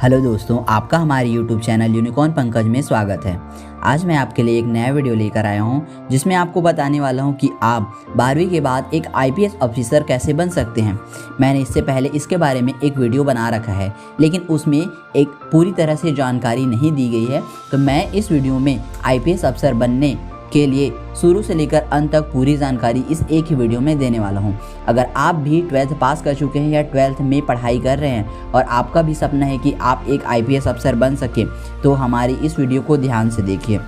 Hello दोस्तों, आपका हमारे YouTube चैनल यूनिकॉर्न पंकज में स्वागत है। आज मैं आपके लिए एक नया वीडियो लेकर आया हूं जिसमें आपको बताने वाला हूं कि आप 12वीं के बाद एक IPS ऑफिसर कैसे बन सकते हैं। मैंने इससे पहले इसके बारे में एक वीडियो बना रखा है, लेकिन उसमें एक पूरी तरह से जानकारी नहीं दी गई है। तो मैं इस वीडियो में IPS अफसर बनने के लिए शुरू से लेकर अंत तक पूरी जानकारी इस एक ही वीडियो में देने वाला हूं। अगर आप भी 12th पास कर चुके हैं या 12th में पढ़ाई कर रहे हैं और आपका भी सपना है कि आप एक IPS अफसर बन सके, तो हमारी इस वीडियो को ध्यान से देखिए।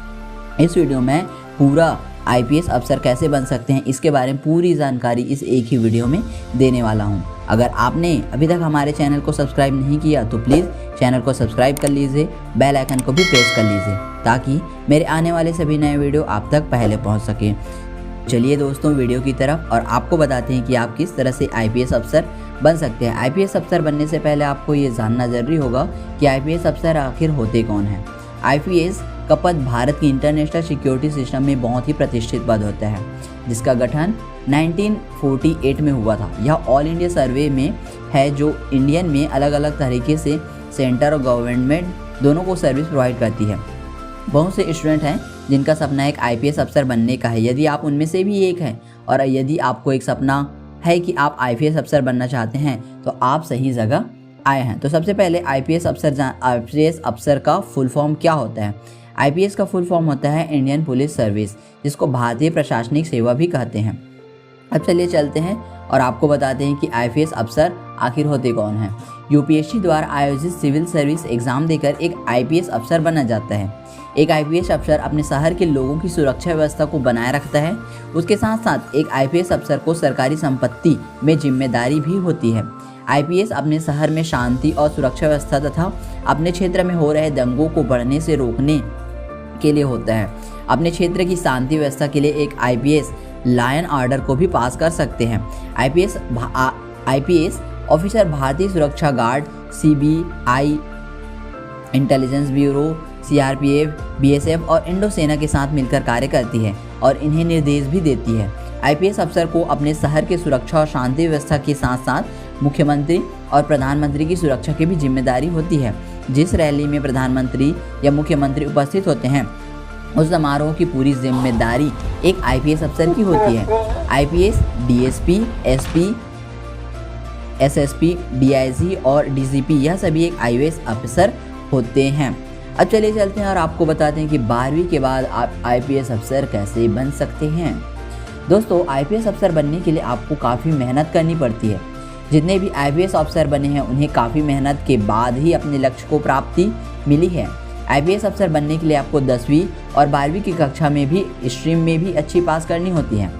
इस वीडियो में पूरा IPS अफसर कैसे बन सकते हैं इसके बारे में पूरी जानकारी इस एक ही वीडियो में देने वाला हूं। अगर आपने अभी तक हमारे चैनल को सब्सक्राइब नहीं किया तो प्लीज़ चैनल को सब्सक्राइब कर लीजिए, बेल आइकन को भी प्रेस कर लीजिए ताकि मेरे आने वाले सभी नए वीडियो आप तक पहले पहुंच सके। चलिए दोस्तों वीडियो की तरफ, और आपको बताते हैं कि आप किस तरह से IPS अफसर बन सकते हैं। IPS अफसर बनने से पहले आपको ये जानना ज़रूरी होगा कि IPS अफसर आखिर होते कौन हैं। IPS का पद भारत की इंटरनेशनल सिक्योरिटी सिस्टम में बहुत ही प्रतिष्ठित पद होता है, जिसका गठन 1948 में हुआ था। यह ऑल इंडिया सर्वे में है जो इंडियन में अलग अलग तरीके से सेंटर और गवर्नमेंट दोनों को सर्विस प्रोवाइड करती है। बहुत से स्टूडेंट हैं जिनका सपना एक IPS अफसर बनने का है। यदि आप उनमें से भी एक हैं और यदि आपको एक सपना है कि आप IPS अफसर बनना चाहते हैं तो आप सही जगह आए हैं। तो सबसे पहले IPS अफसर का फुल फॉर्म क्या होता है। IPS का फुल फॉर्म होता है इंडियन पुलिस सर्विस, जिसको भारतीय प्रशासनिक सेवा भी कहते हैं। अब चलिए चलते हैं और आपको बताते हैं कि IPS अफसर आखिर होते कौन हैं। UPSC द्वारा आयोजित सिविल सर्विस एग्जाम देकर एक IPS अफसर बना जाता है। एक IPS अफसर अपने शहर के लोगों की सुरक्षा व्यवस्था को बनाए रखता है। उसके साथ साथ एक IPS अफसर को सरकारी संपत्ति में जिम्मेदारी भी होती है। IPS अपने शहर में शांति और सुरक्षा व्यवस्था तथा अपने क्षेत्र में हो रहे दंगों को बढ़ने से रोकने के लिए होता है। अपने क्षेत्र की शांति व्यवस्था के लिए एक IPS लायन ऑर्डर को भी पास कर सकते हैं। IPS ऑफिसर भारतीय सुरक्षा guard, CBI, intelligence bureau, CRPF, BSF और इंडो सेना के साथ मिलकर कार्य करती है और इन्हें निर्देश भी देती है। IPS अफसर को अपने शहर के सुरक्षा और शांति व्यवस्था के साथ साथ मुख्यमंत्री और प्रधानमंत्री की सुरक्षा की भी जिम्मेदारी होती है। जिस रैली में प्रधानमंत्री या मुख्यमंत्री उपस्थित होते हैं उस समारोह की पूरी जिम्मेदारी एक IPS अफसर की होती है। IPS DSP, SP, SSP, DIG और DGP यह सभी एक IPS अफसर होते हैं। अब चलिए चलते हैं और आपको बताते हैं कि 12वीं के बाद आप IPS अफसर कैसे बन सकते हैं। दोस्तों, IPS अफसर बनने के लिए आपको काफ़ी मेहनत करनी पड़ती है। जितने भी IPS अफसर बने हैं उन्हें काफ़ी मेहनत के बाद ही अपने लक्ष्य को प्राप्ति मिली है। IPS अफसर बनने के लिए आपको 10वीं और 12वीं की कक्षा में भी स्ट्रीम में भी अच्छी पास करनी होती है।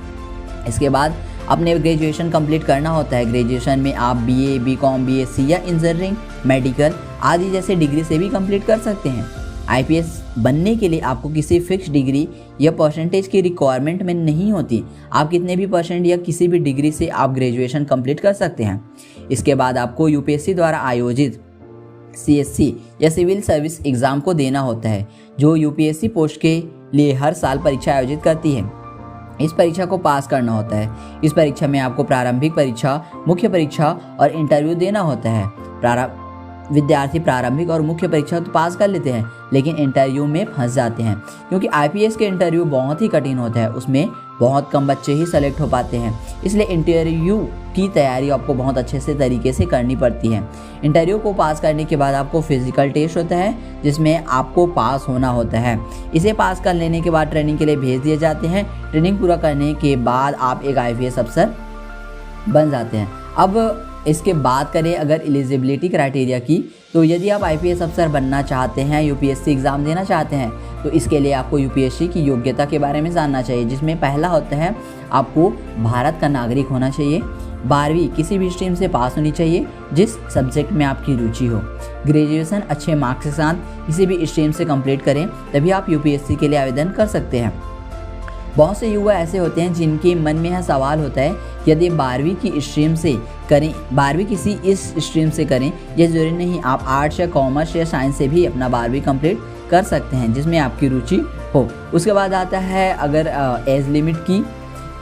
इसके बाद अपने ग्रेजुएशन कंप्लीट करना होता है। ग्रेजुएशन में आप BA, BCom, BSc या इंजीनियरिंग, मेडिकल आदि जैसे डिग्री से भी कंप्लीट कर सकते हैं। IPS बनने के लिए आपको किसी फिक्स डिग्री या परसेंटेज की रिक्वायरमेंट में नहीं होती। आप कितने भी परसेंट या किसी भी डिग्री से आप ग्रेजुएशन कंप्लीट कर सकते हैं। इसके बाद आपको UPSC द्वारा आयोजित CSC या सिविल सर्विस एग्ज़ाम को देना होता है, जो UPSC पोस्ट के लिए हर साल परीक्षा आयोजित करती है। इस परीक्षा को पास करना होता है। इस परीक्षा में आपको प्रारंभिक परीक्षा, मुख्य परीक्षा और इंटरव्यू देना होता है। विद्यार्थी प्रारंभिक और मुख्य परीक्षा तो पास कर लेते हैं, लेकिन इंटरव्यू में फंस जाते हैं क्योंकि IPS के इंटरव्यू बहुत ही कठिन होता है। उसमें बहुत कम बच्चे ही सेलेक्ट हो पाते हैं, इसलिए इंटरव्यू की तैयारी आपको बहुत अच्छे से तरीके से करनी पड़ती है। इंटरव्यू को पास करने के बाद आपको फिजिकल टेस्ट होता है जिसमें आपको पास होना होता है। इसे पास कर लेने के बाद ट्रेनिंग के लिए भेज दिए जाते हैं। ट्रेनिंग पूरा करने के बाद आप एक IPS अफसर बन जाते हैं। अब इसके बात करें अगर एलिजिबिलिटी क्राइटेरिया की, तो यदि आप IPS अफसर बनना चाहते हैं, UPSC एग्ज़ाम देना चाहते हैं, तो इसके लिए आपको UPSC की योग्यता के बारे में जानना चाहिए, जिसमें पहला होता है आपको भारत का नागरिक होना चाहिए। 12वीं किसी भी स्ट्रीम से पास होनी चाहिए जिस सब्जेक्ट में आपकी रुचि हो। ग्रेजुएशन अच्छे मार्क्स के साथ किसी भी स्ट्रीम से कंप्लीट करें, तभी आप UPSC के लिए आवेदन कर सकते हैं। बहुत से युवा ऐसे होते हैं जिनके मन में यह सवाल होता है कि यदि 12वीं की स्ट्रीम से करें, 12वीं किसी इस स्ट्रीम से करें, ये ज़रूरी नहीं, आप आर्ट्स या कॉमर्स या साइंस से भी अपना 12वीं कंप्लीट कर सकते हैं जिसमें आपकी रुचि हो। उसके बाद आता है अगर एज लिमिट की,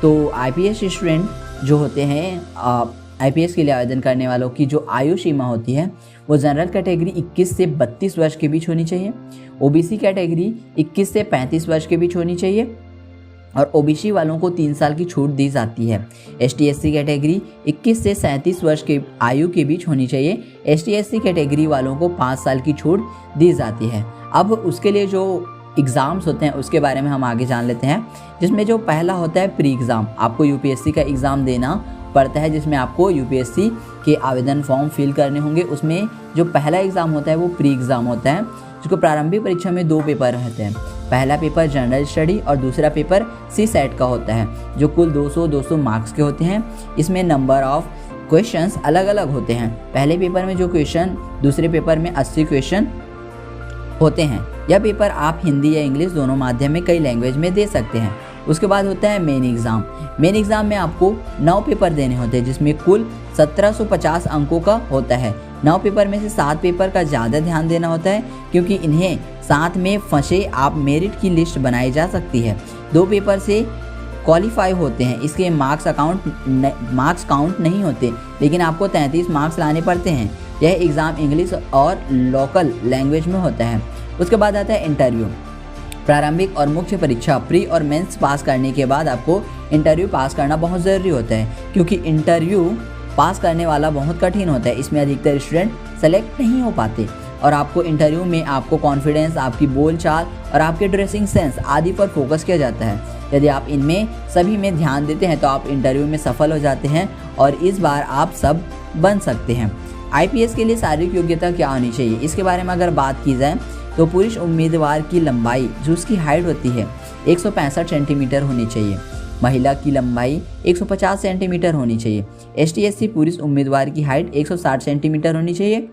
तो IPS स्टूडेंट जो होते हैं आईपीएस के लिए आवेदन करने वालों की जो आयु सीमा होती है वो जनरल कैटेगरी 21 से 32 वर्ष के बीच होनी चाहिए, ओबीसी कैटेगरी 21 से 35 वर्ष के बीच होनी चाहिए और ओबीसी वालों को 3 साल की छूट दी जाती है। एसटी/एससी कैटेगरी 21 से 37 वर्ष के आयु के बीच होनी चाहिए। एसटी/एससी कैटेगरी वालों को 5 साल की छूट दी जाती है। अब उसके लिए जो एग्ज़ाम्स होते हैं उसके बारे में हम आगे जान लेते हैं, जिसमें जो पहला होता है प्री एग्ज़ाम। आपको यूपीएससी का एग्ज़ाम देना पड़ता है, जिसमें आपको यूपीएससी के आवेदन फॉर्म फिल करने होंगे। उसमें जो पहला एग्ज़ाम होता है वो प्री एग्ज़ाम होता है, जिसको प्रारंभिक परीक्षा में 2 पेपर रहते हैं। पहला पेपर जनरल स्टडी और दूसरा पेपर CSAT का होता है, जो कुल 200 मार्क्स के होते हैं। इसमें नंबर ऑफ क्वेश्चंस अलग अलग होते हैं। पहले पेपर में जो क्वेश्चन, दूसरे पेपर में 80 क्वेश्चन होते हैं। यह पेपर आप हिंदी या इंग्लिश दोनों माध्यम में कई लैंग्वेज में दे सकते हैं। उसके बाद होता है मेन एग्ज़ाम। मेन एग्ज़ाम में आपको 9 पेपर देने होते हैं, जिसमें कुल 1750 अंकों का होता है। 9 पेपर में से 7 पेपर का ज़्यादा ध्यान देना होता है, क्योंकि इन्हें साथ में फंसे आप मेरिट की लिस्ट बनाई जा सकती है। 2 पेपर से क्वालिफाई होते हैं, इसके मार्क्स काउंट नहीं होते, लेकिन आपको 33 मार्क्स लाने पड़ते हैं। यह एग्ज़ाम इंग्लिश और लोकल लैंग्वेज में होता है। उसके बाद आता है इंटरव्यू। प्रारंभिक और मुख्य परीक्षा प्री और मेंस पास करने के बाद आपको इंटरव्यू पास करना बहुत ज़रूरी होता है, क्योंकि इंटरव्यू पास करने वाला बहुत कठिन होता है। इसमें अधिकतर स्टूडेंट सेलेक्ट नहीं हो पाते और आपको इंटरव्यू में आपको कॉन्फिडेंस, आपकी बोलचाल और आपके ड्रेसिंग सेंस आदि पर फोकस किया जाता है। यदि आप इनमें सभी में ध्यान देते हैं तो आप इंटरव्यू में सफल हो जाते हैं और इस बार आप सब बन सकते हैं। आईपीएस के लिए शारीरिक योग्यता क्या होनी चाहिए, इसके बारे में अगर बात की जाए तो पुरुष उम्मीदवार की लंबाई, जो उसकी हाइट होती है, 165 सेंटीमीटर होनी चाहिए। महिला की लंबाई 150 सेंटीमीटर होनी चाहिए। एसटी/एससी पुरुष उम्मीदवार की हाइट 160 सेंटीमीटर होनी चाहिए,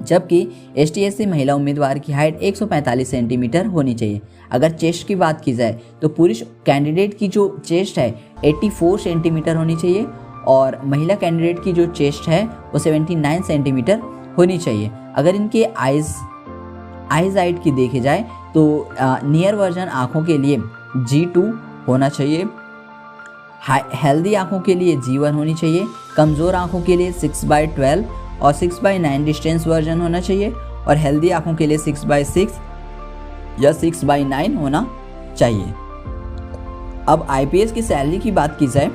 जबकि एसटी/एससी महिला उम्मीदवार की हाइट 145 सेंटीमीटर होनी चाहिए। अगर चेस्ट की बात की जाए तो पुरुष कैंडिडेट की जो चेस्ट है 84 सेंटीमीटर होनी चाहिए और महिला कैंडिडेट की जो चेस्ट है वो 79 सेंटीमीटर होनी चाहिए। अगर इनके आइज हाइट की देखे जाए तो नियर वर्जन आँखों के लिए G2 होना चाहिए, हेल्दी आँखों के लिए G1 होनी चाहिए, कमज़ोर आँखों के लिए 6/12 और 6/9 डिस्टेंस वर्जन होना चाहिए और हेल्दी आँखों के लिए 6/6 या 6/9 होना चाहिए। अब आईपीएस की सैलरी की बात की जाए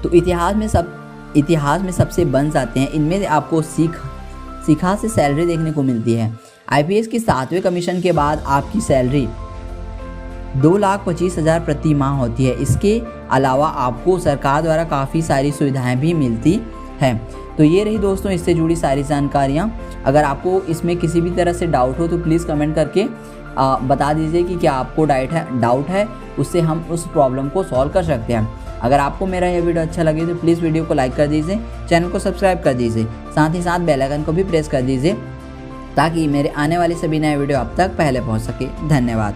तो इतिहास में सबसे बन जाते हैं। इनमें से आपको सीखा से सैलरी देखने को मिलती है। आईपीएस की 7वें कमीशन के बाद आपकी सैलरी 2,25,000 प्रति माह होती है। इसके अलावा आपको सरकार द्वारा काफ़ी सारी सुविधाएं भी मिलती हैं। तो ये रही दोस्तों इससे जुड़ी सारी जानकारियाँ। अगर आपको इसमें किसी भी तरह से डाउट हो तो प्लीज़ कमेंट करके बता दीजिए कि क्या आपको डाउट है, उससे हम उस प्रॉब्लम को सॉल्व कर सकते हैं। अगर आपको मेरा यह वीडियो अच्छा लगे तो प्लीज़ वीडियो को लाइक कर दीजिए, चैनल को सब्सक्राइब कर दीजिए, साथ ही साथ बेल आइकन को भी प्रेस कर दीजिए ताकि मेरे आने वाले सभी नए वीडियो आप तक पहले पहुंच सके। धन्यवाद।